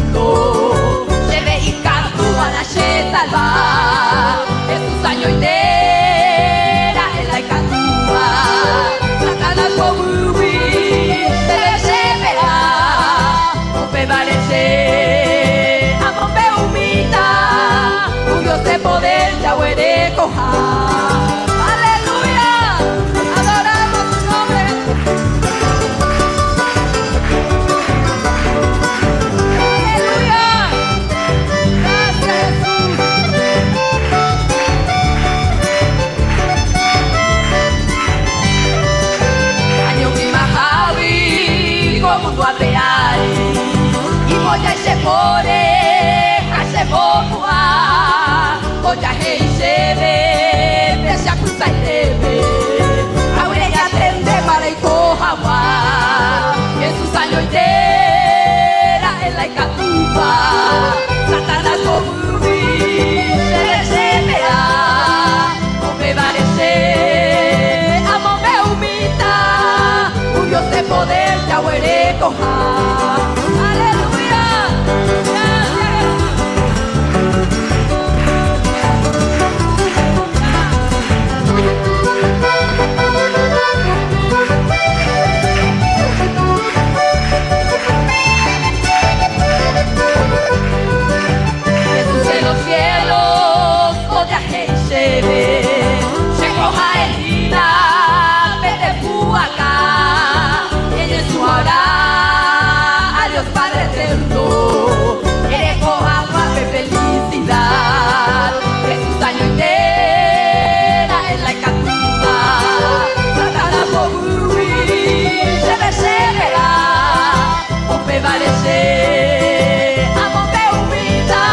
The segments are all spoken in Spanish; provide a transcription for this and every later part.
mundo. Lleve y canto para salvar. Jesus año inteira ela cantua. Satanás comubi se receberá. O prevalecer a mão me humilha. O Dios de poder Yahweh de cojar. Oja recebe, deixa cruzar e leve. A orelha atende para e corra voar. Jesus a noite inteira, ela é catuba. Satanás corrube, se receberá. O prevalecer, a mão me humilha. O Dios de poder, Yahweh de cojar. Aleluia. Llegó Jaelina, vete acá, y en su hora a Dios Padre eterno, quiere coja paz de felicidad. Jesús año entera en la catuba, Satanás por huir, se receberá, o prevalecer, amo me humilda,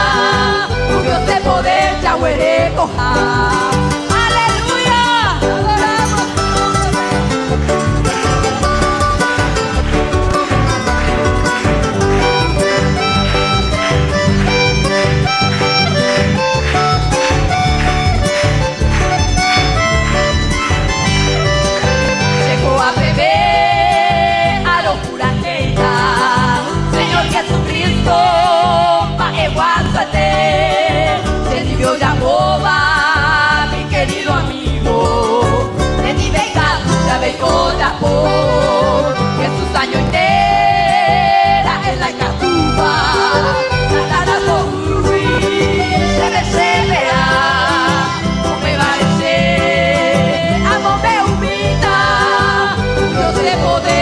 un Dios de poder, Yahweh de cojar. Jesús año inteira en la catuba, Satanás por huir, se receberá. O prevalecer, amo me humilha, un Dios de poder,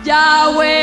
Yahweh.